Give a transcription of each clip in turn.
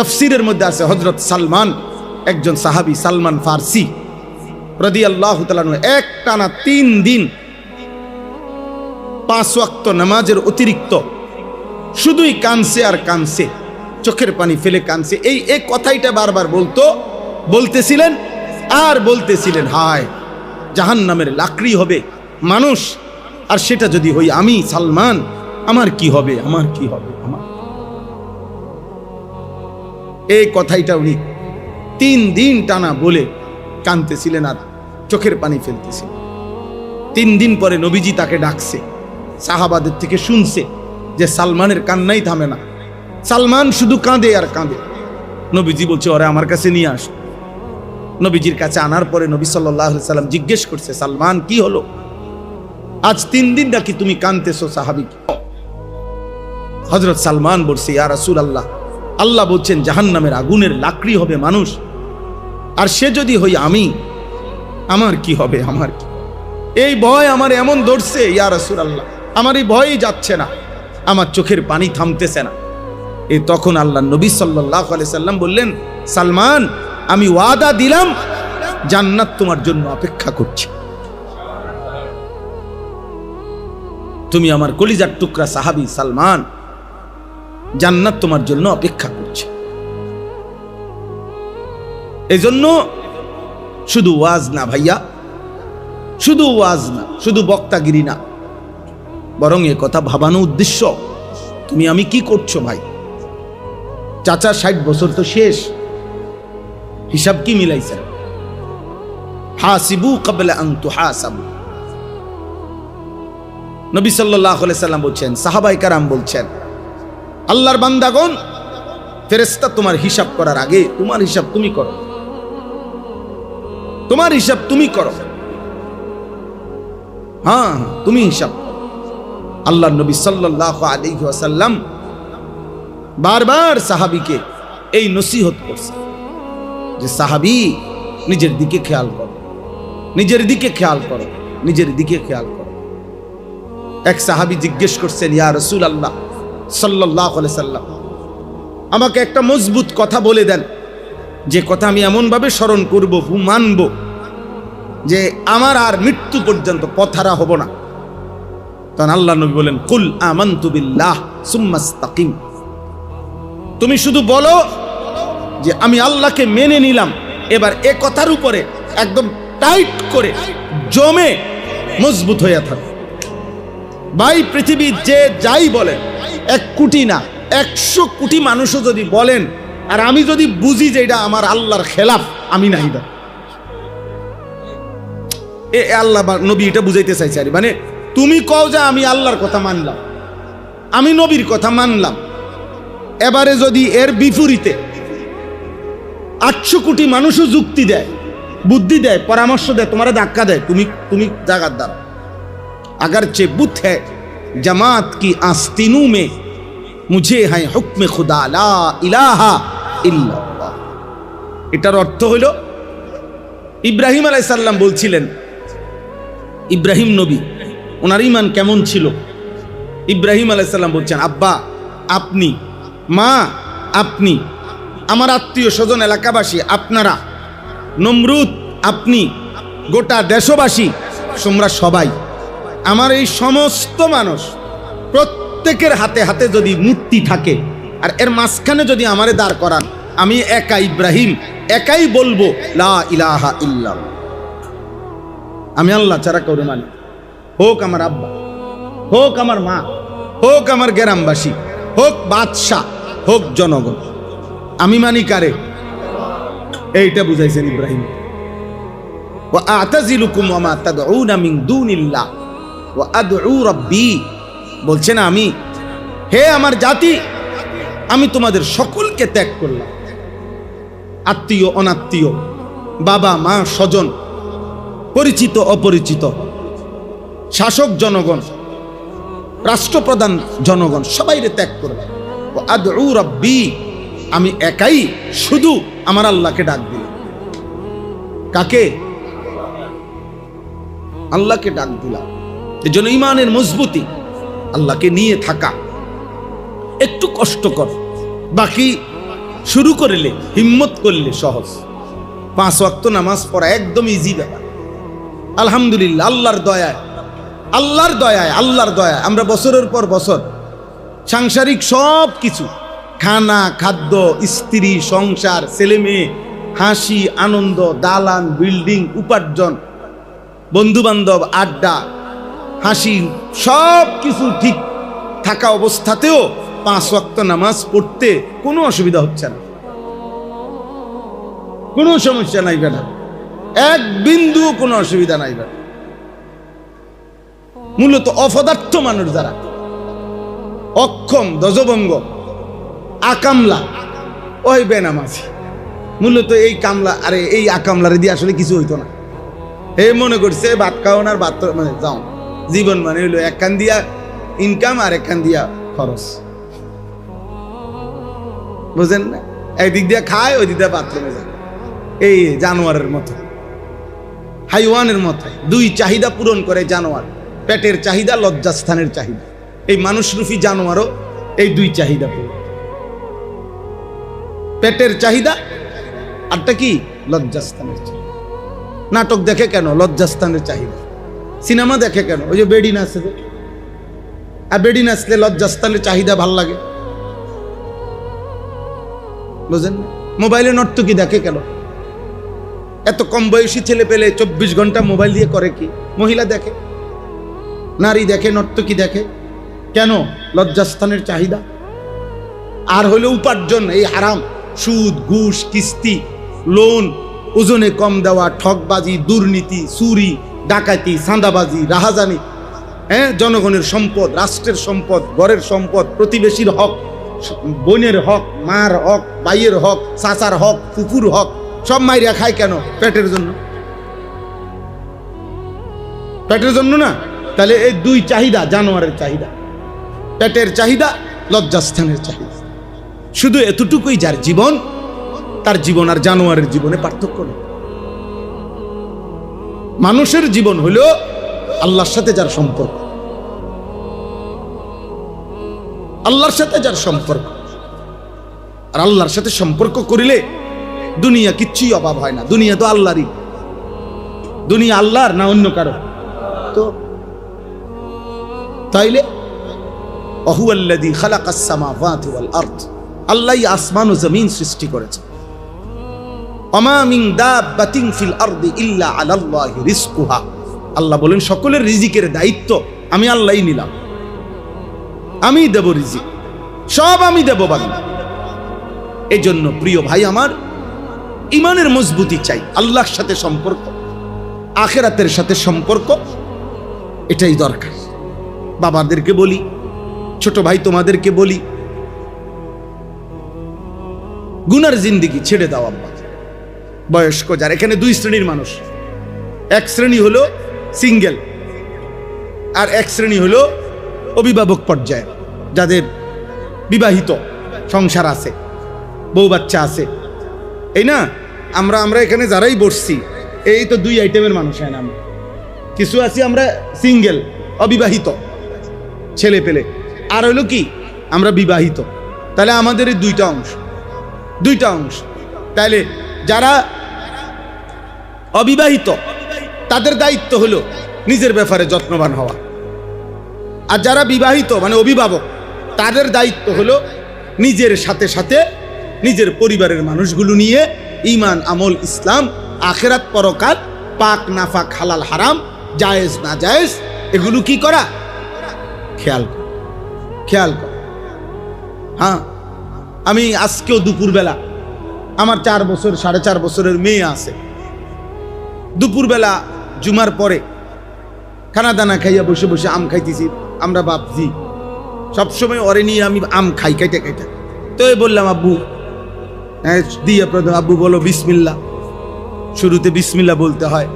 তাফসীরের মধ্যে আছে হযরত সালমান, একজন সাহাবী সালমান ফারসি রাদিয়াল্লাহু তাআলা আনহু, একটানা 3 দিন 5 ওয়াক্ত নামাজের অতিরিক্ত শুধুই কানছে আর কানছে, চোখের পানি ফেলে কানছে। এই কথাইটা বারবার বলতেছিলেন আর বলতেছিলেন, হায় জাহান্নামের লাকড়ি হবে মানুষ, আর সেটা যদি হই আমি সালমান, আমার কি হবে, আমার কি হবে, আমার। এই কথাইটা উনি 3 দিন টানা বলে কাঁদতেছিলেন আর চোখের পানি ফেলতেছিলেন। 3 দিন পরে নবীজি তাকে ডাকছে, সাহাবাদের থেকে শুনছে যে সালমানের কান্নাই থামে না, সালমান শুধু কাঁদে আর কাঁদে। নবীজি বলছে, ওরে আমার কাছে নিয়ে আস। নবীজির কাছে আনার পরে নবী সাল্লাল্লাহু আলাইহি সাল্লাম জিজ্ঞেস করছে, সালমান কি হলো, আজ 3 দিন নাকি তুমি কাঁদতেছো সাহাবী? হযরত সালমান বলছে, ইয়া রাসূলুল্লাহ, আল্লাহ বলছেন জাহান্নামের আগুনের লাকড়ি হবে মানুষ, আর সে যদি হই আমি, আমার কি হবে, আমার কি? এই ভয় আমার এমন ধরছে ইয়া রাসূলুল্লাহ, আমার এই ভয়ই যাচ্ছে না, আমার চোখের পানি থামতেছে না। এই তখন আল্লাহ নবী সাল্লাল্লাহু আলাইহি সাল্লাম বললেন, সালমান, আমি ওয়াদা দিলাম জান্নাত তোমার জন্য অপেক্ষা করছে। তুমি আমার কলিজার টুকরা সাহাবী সালমান, জান্নাত তোমার জন্য অপেক্ষা করছে। এজন্য শুধু ওয়াজ না ভাইয়া, শুধু ওয়াজ না, শুধু বক্তাগিরি না, বরং এ কথা ভাবানো উদ্দেশ্য তুমি আমি কি করছো ভাই। চাচা 60 বছর তো শেষ, হিসাব কি মিলাইছেন? হাসিবু ক্বাবলা আন তুহাসাবু। নবী সাল্লাল্লাহু আলাইহি সাল্লাম বলছেন, সাহাবায়ে কেরাম বলছেন, আল্লাহর বান্দাগণ, ফেরেশতা তোমার হিসাব করার আগে তোমার হিসাব তুমি করো, তোমার হিসাব তুমি করো। হ্যাঁ, তুমি হিসাব করো। আল্লাহর নবী সাল্লাল্লাহু আলাইহি ওয়াসাল্লাম বারবার সাহাবীকে এই নসিহত করছে যে সাহাবী, নিজের দিকে খেয়াল করো, নিজের দিকে খেয়াল করো, নিজের দিকে খেয়াল করো। এক সাহাবী জিজ্ঞেস করছেন, ইয়া রাসূলুল্লাহ সাল্লাল্লাহু আলাইহি সাল্লাম, আমাকে একটা মজবুত কথা বলে দেন, যে কথা আমি এমন ভাবে স্মরণ করব, মানব, যে আমার আর মৃত্যু পর্যন্ত পথহারা হব না। তখন আল্লাহ নবী বলেন, কুল আমানতু বিল্লাহ সুম্মা ইসতাকিম। তুমি শুধু বলো যে আমি আল্লাহকে মেনে নিলাম, এবার এ কথার উপরে একদম টাইট করে জমে মজবুত হয়ে থাকো। ভাই, পৃথিবীর যে যাই বলেন, 1 কোটি না 100 কোটি মানুষও যদি বলেন, আর আমি যদি বুঝি যে এটা আমার আল্লাহর খেলাফ, আমি নাই দা। আল্লাহ নবী এটা বুঝাইতে চাইছে, আর মানে তুমি কও যে আমি আল্লাহর কথা মানলাম, আমি নবীর কথা মানলাম, এবারে যদি এর বিপরীতে 800 কোটি মানুষও যুক্তি দেয়, বুদ্ধি দেয়, পরামর্শ দেয়, তোমার ধাক্কা দেয়, তুমি জাগাত দাও। अगर चे बुत है जमात की आस्तीनों में, मुझे है हुक्म खुदा ला इलाहा इल्लाल्लाह। এটার অর্থ হলো, ইব্রাহিম আলাইহিস সালাম বলছিলেন, ইব্রাহিম নবী, ওনার ঈমান কেমন ছিল? ইব্রাহিম আলাইহিস সালাম বলছেন, আব্বা আপনি, মা আপনি, আমার আত্মীয় স্বজন এলাকাবাসী আপনারা, নমরুদ আপনি, গোটা দেশবাসী, তোমরা সবাই, আমার এই সমস্ত মানুষ প্রত্যেকের হাতে হাতে যদি মূর্তি থাকে, আর এর মাঝখানে যদি আমারে দাঁড় করান, আমি একা ইব্রাহিম একাই বলবো লা ইলাহা ইল্লাল্লাহ, আমি আল্লাহ ছাড়া কাউকে মানি। হোক আমার আব্বা, হোক আমার মা, হোক আমার গ্রামবাসী, হোক বাদশাহ, হোক জনগণ, আমি মানি কারে? এইটা বুঝাইছেন ইব্রাহিম। ওয়া আতাজিলুকুম ওয়া মা তাদউনা মিন দুনিল্লাহ ওয়া আদউ রাব্বি, বলছেন আমি, হে আমার জাতি, আমি তোমাদের সকলকে ত্যাগ করলাম, আত্মীয় অনাত্মীয়, বাবা মা স্বজন, পরিচিত অপরিচিত, শাসক জনগণ, রাষ্ট্রপ্রধান জনগণ, সবাইরে ত্যাগ করলাম। ওয়া আদউ রাব্বি, আমি একাই শুধু আমার আল্লাহকে ডাক দিলাম। কাকে? আল্লাহকে ডাক দিলাম। এর জন্য ঈমানের মজবুতি, আল্লাহকে নিয়ে থাকা একটু কষ্টকর, বাকি শুরু করলে, হিম্মত করলে সহজ। 5 ওয়াক্ত নামাজ পড়া একদম ইজি ব্যাপার। আলহামদুলিল্লাহ, আল্লাহর দয়ায়, আল্লাহর দয়ায়, আল্লাহর দয়ায় আমরা বছরের পর বছর সাংসারিক সব কিছু, খানা, খাদ্য, স্ত্রী, সংসার, ছেলে মেয়ে, হাসি, আনন্দ, দালান, বিল্ডিং, উপার্জন, বন্ধু বান্ধব, আড্ডা, হাসি, সব কিছু ঠিক থাকা অবস্থাতেও 5 ওয়াক্ত নামাজ পড়তে কোনো অসুবিধা হচ্ছে না, কোনো সমস্যা নাই বেটা, এক বিন্দু কোনো অসুবিধা নাই বেটা। মূলত অপদার্থ মানুষ যারা, অক্ষম, দজভঙ্গ, আকামলা, ওই বেনামাজি, মূলত এই কামলা, আরে এই আকামলারে দিয়ে আসলে কিছু হইতো না। হে মনে করছে ভাত খাওয়ান আর ভাত মানে যাও, জীবন মানে হইলো একখান দিয়া ইনকাম আর একখান দিয়া খরচ, বুঝেন না? একদিক দিয়ে খায়, ওই দিক দিয়ে বাথরুমে যায়, এই জানোয়ারের মতো, হাইওয়ানের মতো। 2 চাহিদা পূরণ করে জানোয়ার, পেটের চাহিদা, লজ্জাস্থানের চাহিদা। এই মানুষরূপী জানোয়ারও এই 2 চাহিদা পূরণ, পেটের চাহিদা আরটা কি, লজ্জাস্থানের চাহিদা। নাটক দেখে কেন, লজ্জাস্থানের চাহিদা। সিনেমা দেখে কেন, ওই যে বেডি নাচে, আর বেডি নাচলে লজ্জাস্থানের চাহিদা ভাল লাগে, বুঝেন? মোবাইলে নর্তকী দেখে কেন, এত কম বয়সী ছেলে পেলে 24 ঘন্টা মোবাইল দিয়ে করে কি? মহিলা দেখে, নারী দেখে, নর্তকী দেখে কেন? লজ্জাস্থানের চাহিদা। আর হলো উপার্জন, এই হারাম, সুদ, ঘুষ, কিস্তি, লোন, ওজনে কম দেওয়া, ঠকবাজি, দুর্নীতি, চুরি, ডাকাতি, চাঁদাবাজি, রাহাজানি, জনগণের সম্পদ, রাষ্ট্রের সম্পদ, ঘরের সম্পদ, প্রতিবেশীর হক, বোনের হক, মার হক, ভাইয়ের হক, চাচার হক, ফুফুর হক, সব মাইরা খায় কেন? পেটের জন্য, পেটের জন্য না? তাহলে এই 2 চাহিদা, জানোয়ারের চাহিদা, পেটের চাহিদা, লজ্জাস্থানের চাহিদা। শুধু এতটুকুই যার জীবন, তার জীবন আর জানোয়ারের জীবনে পার্থক্য নেই। মানুষের জীবন হলো আল্লাহর সাথে যার সম্পর্ক, আল্লাহর সাথে যার সম্পর্ক। আর আল্লাহর সাথে সম্পর্ক করিলে দুনিয়া কিচ্ছুই অভাব হয় না। দুনিয়া তো আল্লাহরই, দুনিয়া আল্লাহর না অন্য কারো? তো তাইলে ওয়াহুয়াল্লাযী খালাকাস সামাওয়াতি ওয়াল আরদ, আল্লাহই আসমান ও জমিন সৃষ্টি করেছে। ওমা মিন দাব্বাতিন ফিল আরদি ইল্লা আলাল্লাহি রিজকুহা, আল্লাহ বলেন সকলের রিজিকের দায়িত্ব আমি আল্লাহই নিলাম, আমি দেব রিজিক, সব আমি দেব বান্দা। এই জন্য প্রিয় ভাই আমার, ইমানের মজবুতি চাই, আল্লাহর সাথে সম্পর্ক, আখিরাতের সাথে সম্পর্ক, এটাই দরকার। বাবাদেরকে বলি, ছোট ভাই তোমাদেরকে বলি, গুনার জিন্দেগি ছেড়ে দাও আব্বা। বয়স্ক যারা, এখানে 2 শ্রেণীর মানুষ, এক শ্রেণী হলো সিঙ্গেল, আর এক শ্রেণী হলো অভিভাবক পর্যায়ে, যাদের বিবাহিত সংসার আছে, বউ বাচ্চা আছে। এই না, আমরা এখানে যারাই বসছি, এই তো 2 আইটেমের মানুষ। হয় না, আমরা কিছু আছি আমরা সিঙ্গেল, অবিবাহিত ছেলে পেলে, আর হলো কি আমরা বিবাহিত। তাহলে আমাদের এই 2টা অংশ। তাহলে যারা অবিবাহিত তাদের দায়িত্ব হলো নিজের ব্যাপারে যত্নবান হওয়া, আর যারা বিবাহিত মানে অভিভাবক, তাদের দায়িত্ব হলো নিজের সাথে সাথে নিজের পরিবারের মানুষগুলো নিয়ে ঈমান, আমল, ইসলাম, আখিরাত, পরকাল, পাক নাফাক, হালাল হারাম, জায়েজ না জায়েজ, এগুলো কি করা, খেয়াল কর। হ্যাঁ, আমি আজকেও দুপুরবেলা, আমার 4 বছর 4.5 বছরের মেয়ে আছে, দুপুরবেলা জুমার পরে খানা দানা খাইয়া বসে বসে আম খাইতেছি। আমরা ভাবছি সবসময় ওরে নিয়ে আমি আম খাই, খাইতে তো বললাম আব্বু, দিয়ে প্রথম আব্বু বলো বিসমিল্লাহ, শুরুতে বিসমিল্লাহ বলতে হয়।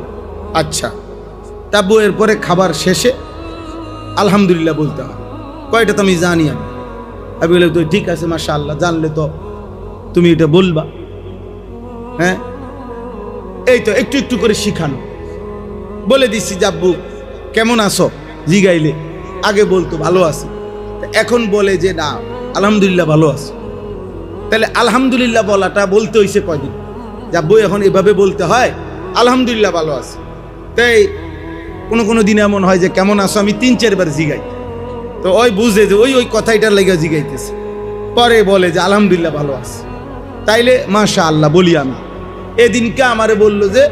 আচ্ছা, তাব্বু এরপরে খাবার শেষে আলহামদুলিল্লাহ বলতে হয়। কয়টা তো আমি জানি। আমি বললাম তো ঠিক আছে, মাশাআল্লাহ, জানলে তো তুমি এটা বলবা। হ্যাঁ, এই তো একটু একটু করে শিখানো। বলে দিচ্ছি যে আব্বু কেমন আছো জিগাইলে আগে বলতো ভালো আছি, এখন বলে যে না আলহামদুলিল্লাহ ভালো আছি। তাহলে আলহামদুলিল্লাহ বলাটা বলতে হইছে কয়দিন? যাবো এখন এভাবে বলতে হয় আলহামদুলিল্লাহ ভালো আছে। তাই কোনো দিন এমন হয় যে কেমন আছো আমি 3-4 বার জিগাই, তো ওই বুঝে যে ওই কথাটার লেগে জিগাইতেছে, পরে বলে যে আলহামদুলিল্লাহ ভালো আছে, তাইলে মাশাআল্লাহ বলি আমি। এদিনকে আমারে বললো যে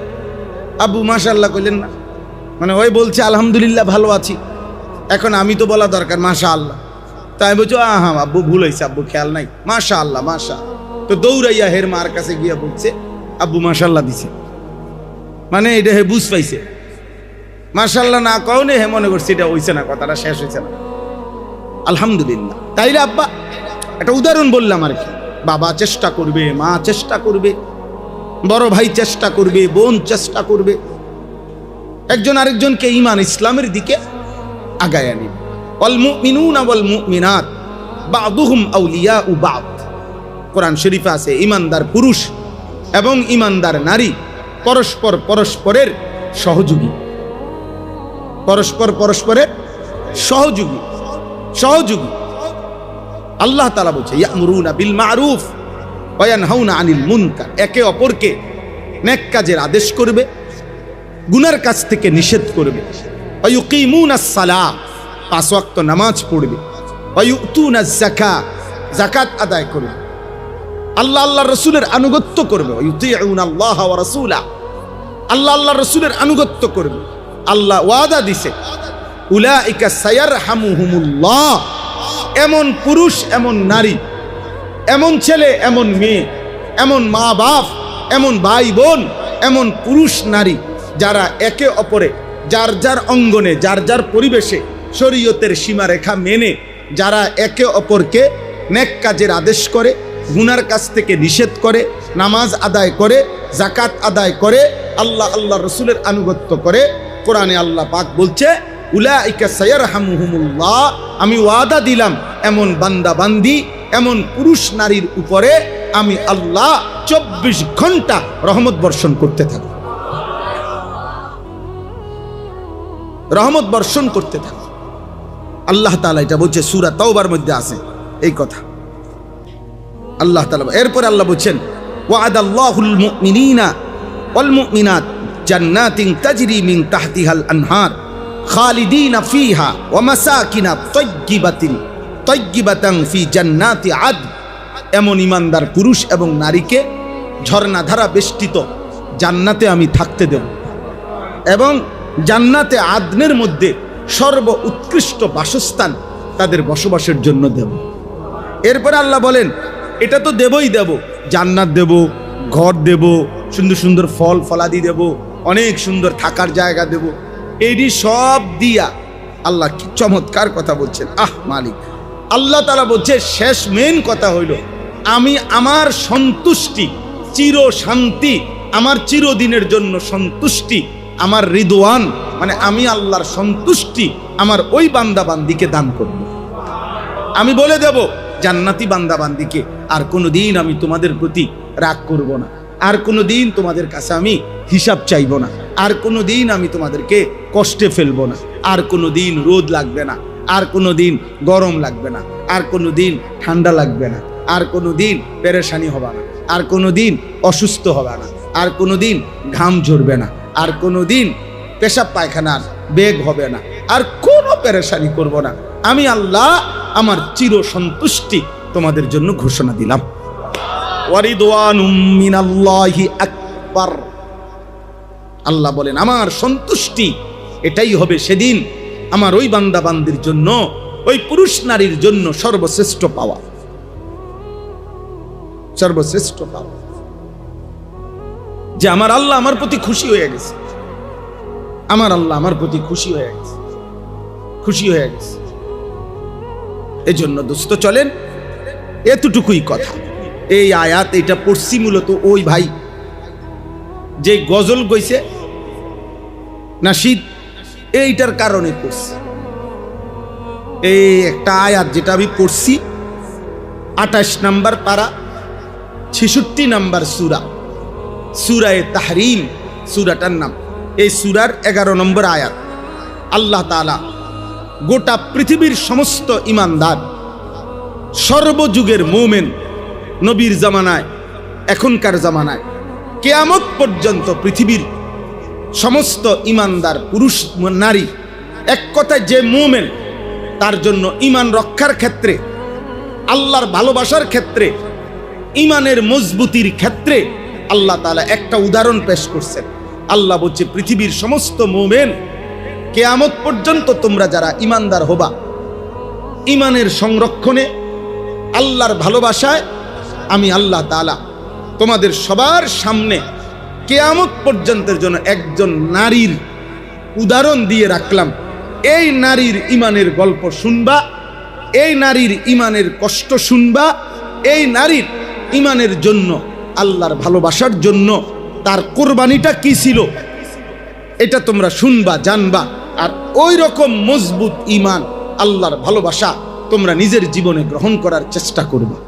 আব্বু মাশাআল্লাহ কইলেন না, মানে ওই বলছে আলহামদুলিল্লাহ ভালো আছি, এখন আমি তো বলা দরকার মাশাআল্লাহ। তাই বলছো আহা আব্বু ভুল হয়েছে, আব্বু খেয়াল নাই, মাশাআল্লাহ মাশাআল্লাহ। তো দৌড়াইয়া হের মার কাছে গিয়া বলছে আব্বু মাশাআল্লাহ দিছে, মানে এটা হে বুঝ পাইছে। মাশাআল্লাহ না কওনে হে মনে করছে এটা হইছে না, কথাটা শেষ হইছে না, আলহামদুলিল্লাহ। তাইলে আব্বা একটা উদাহরণ বললাম আর কি, বাবা চেষ্টা করবে, মা চেষ্টা করবে, বড় ভাই চেষ্টা করবে, বোন চেষ্টা করবে, একজন আরেকজনকে ঈমান ইসলামের দিকে আগায় আনবে। ওয়াল মুমিনুনা ওয়াল মুমিনাত বা'দুহুম আউলিয়াউ বা'দ, কোরআন শরীফে আছে ঈমানদার পুরুষ এবং ঈমানদার নারী পরস্পর পরস্পরের সহযোগী, পরস্পর পরস্পরের সহযোগী। আল্লাহ তাআলা বলছে ইয়ামুরুনা বিল মারুফ ওয়া ইয়ানহাউনা আনিল মুনকার, একে অপরকে নেক কাজের আদেশ করবে, গুনার কাজ থেকে নিষেধ করবে। ওয়া ইউকিমুনাস সালাহ, 5 ওয়াক্ত নামাজ পড়বে। ওয়া ইউতুনাজ যাকাত, যাকাত আদায় করবে। আল্লাহ রাসূলের আনুগত্য করবে। ওয়া ইউতিউনাল্লাহ ওয়া রাসূলা, আল্লাহ রাসূলের আনুগত্য করবে। আল্লাহ ওয়াদা দিছে উলাইকা সায়ারহামুহুমুল্লাহ, এমন পুরুষ এমন নারী, এমন ছেলে এমন মেয়ে, এমন মা বাপ, এমন ভাই বোন, এমন পুরুষ নারী যারা একে অপরে যার যার অঙ্গনে যার যার পরিবেশে শরীয়তের সীমারেখা মেনে যারা একে অপরকে নেক কাজের আদেশ করে, গুনার কাছ থেকে নিষেধ করে, নামাজ আদায় করে, যাকাত আদায় করে, আল্লাহ রাসূলের আনুগত্য করে। কোরআনে আল্লাহ পাক বলছে উলাইকা সায়ারহামুহুমুল্লাহ, আমি ওয়াদা দিলাম এমন বান্দা বান্দি, এমন পুরুষ নারীর উপরে আমি আল্লাহ 24 ঘন্টা রহমত বর্ষণ করতে থাকব, রহমত বর্ষণ করতে থাকব। আল্লাহ তাআলা এটা বলছে সূরা তাওবার মধ্যে আছে এই কথা। আল্লাহ তাআলা এরপরে আল্লাহ বলছেন ওয়াদাল্লাহুল মুমিনিনা ওয়াল মুমিনাত জান্নাতিন তাজরি মিন তাহতিহাল আনহার খালিদিনা ফিহা ওয়া মাসাকিনা তাইয়্যিবাতান ফি জান্নাতি আদ, এমন ইমানদার পুরুষ এবং নারীকে ঝর্ণাধারা বেষ্টিত জান্নাতে আমি থাকতে দেব এবং জান্নাতে আদনের মধ্যে সর্ব উৎকৃষ্ট বাসস্থান তাদের বসবাসের জন্য দেব। এরপরে আল্লাহ বলেন এটা তো দেবই দেব, জান্নাত দেব, ঘর দেব, সুন্দর সুন্দর ফল ফলাদি দেব, অনেক সুন্দর থাকার জায়গা দেব। এইটি সব দিয়া আল্লাহ কি চমৎকার কথা বলছেন। মালিক আল্লাহ তাআলা বলছে শেষ মেন কথা হইল আমি আমার সন্তুষ্টি, চির শান্তি, আমার চিরদিনের জন্য সন্তুষ্টি, আমার রিদওয়ান মানে আমি আল্লাহর সন্তুষ্টি আমার ওই বান্দা বান্দিকে দান করব। আমি বলে দেব জান্নাতি বান্দা বান্দিকে আর কোনোদিন আমি তোমাদের প্রতি রাগ করব না, আর কোনোদিন তোমাদের কাছে আমি হিসাব চাইব না, আর কোনোদিন আমি তোমাদেরকে কষ্টে ফেলবো না, আর কোনোদিন রোদ লাগবে না, আর কোনোদিন গরম লাগবে না, আর কোনোদিন ঠান্ডা লাগবে না, আর কোনোদিন পেরেশানি হবে না, আর কোনোদিন অসুস্থ হবে না, আর কোনোদিন ঘাম ঝরবে না, আর কোনোদিন পেশাব পায়খানার বেগ হবে না, আর কোনো পেরেশানি করব না। আমি আল্লাহ আমার চির সন্তুষ্টি তোমাদের জন্য ঘোষণা দিলাম। ওয়ারিদওয়ানুম মিনাল্লাহি আকবার, আল্লাহ বলেন আমার সন্তুষ্টি এটাই হবে সেদিন আমার ওই বান্দা বান্দির জন্য, ওই পুরুষ নারীর জন্য সর্বশ্রেষ্ঠ পাওয়া, সর্বশ্রেষ্ঠ পাওয়া, যে আমার আল্লাহ আমার প্রতি খুশি হয়ে গেছে, আমার আল্লাহ আমার প্রতি খুশি হয়ে গেছে, খুশি হয়ে গেছে। এই জন্য দোস্ত চলেন এতটুকুই কথা। এই আয়াত এটা পড়ছি মূলত ওই ভাই যে গজল গইছে নাশিদ, এইটার কারণে পড়ছি। এই একটা আয়াত যেটা আমি পড়ছি 28 নম্বর পারা 66 নম্বর সূরা, সূরায়ে তাহরিম সূরাটার নাম। এই সূরার 11 নম্বর আয়াত আল্লাহ তাআলা গোটা পৃথিবীর সমস্ত ঈমানদার, সর্বযুগের মুমিন নবীর জামানায় এখনকার জামানায় কিয়ামত পর্যন্ত পৃথিবীর সমস্ত ইমানদার পুরুষ নারী, এক কথায় যে মুমিন, তার জন্য ইমান রক্ষার ক্ষেত্রে, আল্লাহর ভালোবাসার ক্ষেত্রে, ইমানের মজবুতির ক্ষেত্রে আল্লাহ তাআলা একটা উদাহরণ পেশ করছেন। আল্লাহ বলছে, পৃথিবীর সমস্ত মুমিন, কিয়ামত পর্যন্ত তোমরা যারা ইমানদার হবা, ইমানের সংরক্ষণে, আল্লাহর ভালোবাসায়, আমি আল্লাহ তাআলা তোমাদের সবার সামনে কিয়ামত পর্যন্তের জন্য একজন নারীর উদাহরণ দিয়ে রাখলাম। এই নারীর ইমানের গল্প শুনবা, এই নারীর ইমানের কষ্ট শুনবা, এই নারীর ইমানের জন্য, আল্লাহর ভালোবাসার জন্য তার কোরবানিটা কি ছিল, এটা তোমরা শুনবা, জানবা। আর ওই রকম মজবুত ইমান, আল্লাহর ভালোবাসা তোমরা নিজের জীবনে গ্রহণ করার চেষ্টা করবা।